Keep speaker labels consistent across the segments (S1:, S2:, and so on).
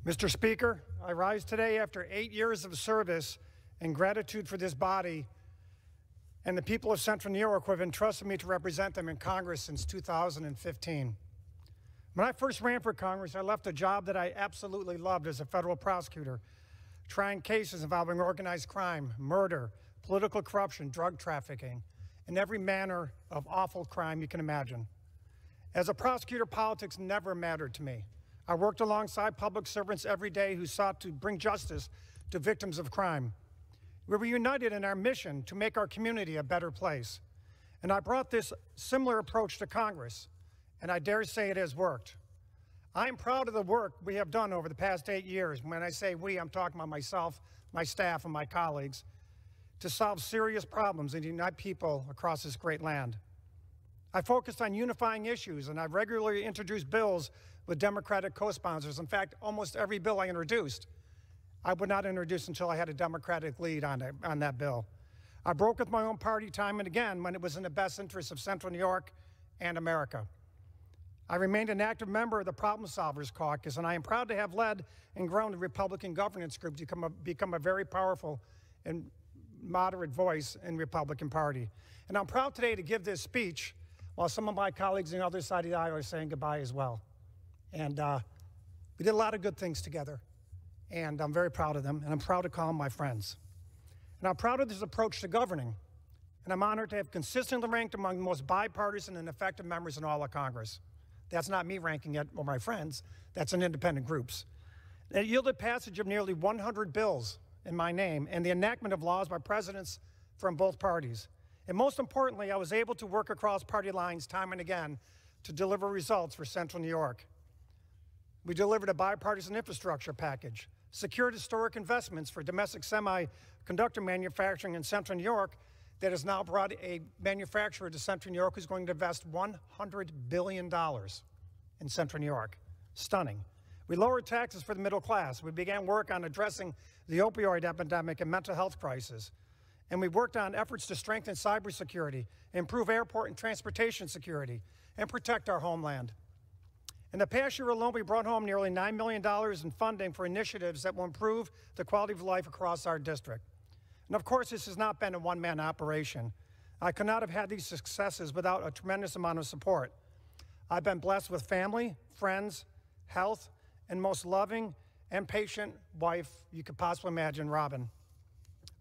S1: Mr. Speaker, I rise today after 8 years of service in gratitude for this body and the people of Central New York who have entrusted me to represent them in Congress since 2015. When I first ran for Congress, I left a job that I absolutely loved as a federal prosecutor, trying cases involving organized crime, murder, political corruption, drug trafficking, and every manner of awful crime you can imagine. As a prosecutor, politics never mattered to me. I worked alongside public servants every day who sought to bring justice to victims of crime. We were united in our mission to make our community a better place. And I brought this similar approach to Congress, and I dare say it has worked. I am proud of the work we have done over the past 8 years. When I say we, I'm talking about myself, my staff, and my colleagues, to solve serious problems and unite people across this great land. I focused on unifying issues, and I regularly introduced bills with Democratic co-sponsors. In fact, almost every bill I introduced, I would not introduce until I had a Democratic lead on that bill. I broke with my own party time and again when it was in the best interest of Central New York and America. I remained an active member of the Problem Solvers Caucus, and I am proud to have led and grown the Republican governance group to become a very powerful and moderate voice in the Republican Party. And I'm proud today to give this speech while some of my colleagues on the other side of the aisle are saying goodbye as well. And we did a lot of good things together, and I'm very proud of them, and I'm proud to call them my friends. And I'm proud of this approach to governing, and I'm honored to have consistently ranked among the most bipartisan and effective members in all of Congress. That's not me ranking it or my friends, that's in independent groups. It yielded passage of nearly 100 bills in my name and the enactment of laws by presidents from both parties. And most importantly, I was able to work across party lines time and again to deliver results for Central New York. We delivered a bipartisan infrastructure package, secured historic investments for domestic semiconductor manufacturing in Central New York that has now brought a manufacturer to Central New York who's going to invest $100 billion in Central New York. Stunning. We lowered taxes for the middle class. We began work on addressing the opioid epidemic and mental health crisis. And we worked on efforts to strengthen cybersecurity, improve airport and transportation security, and protect our homeland. In the past year alone, we brought home nearly $9 million in funding for initiatives that will improve the quality of life across our district. And of course, this has not been a one-man operation. I could not have had these successes without a tremendous amount of support. I've been blessed with family, friends, health, and most loving and patient wife you could possibly imagine, Robin.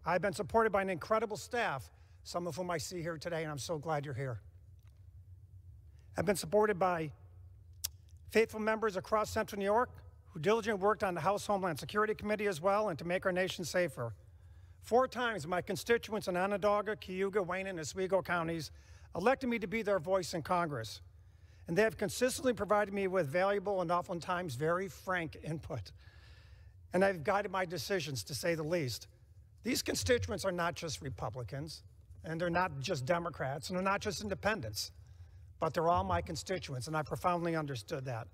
S1: I've been supported by an incredible staff, some of whom I see here today, and I'm so glad you're here. I've been supported by faithful members across Central New York who diligently worked on the House Homeland Security Committee as well and to make our nation safer. 4 times my constituents in Onondaga, Cayuga, Wayne, and Oswego counties elected me to be their voice in Congress. And they have consistently provided me with valuable and oftentimes very frank input. And they've guided my decisions, to say the least. These constituents are not just Republicans, and they're not just Democrats, and they're not just independents, but they're all my constituents, and I profoundly understood that.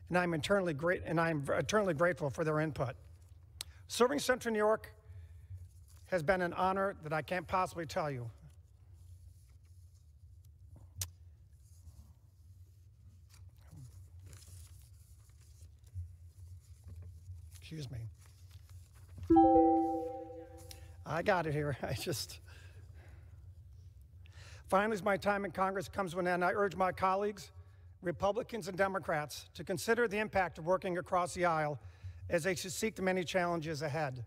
S1: And I'm eternally grateful for their input. Serving Central New York has been an honor that I can't possibly tell you. Excuse me. I got it here. Finally, as my time in Congress comes to an end, I urge my colleagues, Republicans and Democrats, to consider the impact of working across the aisle as they seek the many challenges ahead.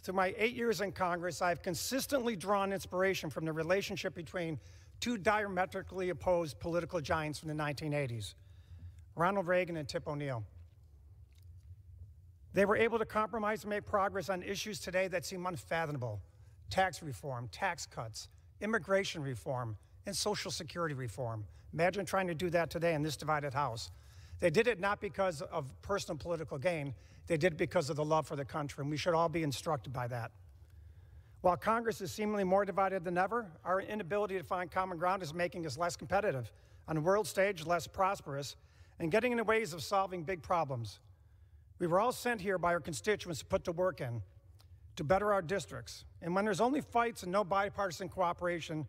S1: Through my 8 years in Congress, I've consistently drawn inspiration from the relationship between 2 diametrically opposed political giants from the 1980s, Ronald Reagan and Tip O'Neill. They were able to compromise and make progress on issues today that seem unfathomable: tax reform, tax cuts, immigration reform, and Social Security reform. Imagine trying to do that today in this divided House. They did it not because of personal political gain. They did it because of the love for the country, and we should all be instructed by that. While Congress is seemingly more divided than ever, our inability to find common ground is making us less competitive, on the world stage less prosperous, and getting in the ways of solving big problems. We were all sent here by our constituents to put the work in, to better our districts. And when there's only fights and no bipartisan cooperation,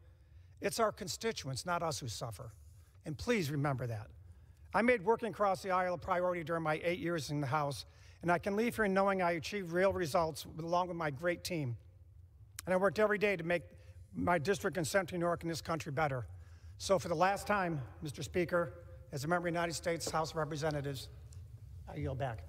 S1: it's our constituents, not us, who suffer. And please remember that. I made working across the aisle a priority during my 8 years in the House, and I can leave here knowing I achieved real results along with my great team. And I worked every day to make my district in Central New York and this country better. So for the last time, Mr. Speaker, as a member of the United States House of Representatives, I yield back.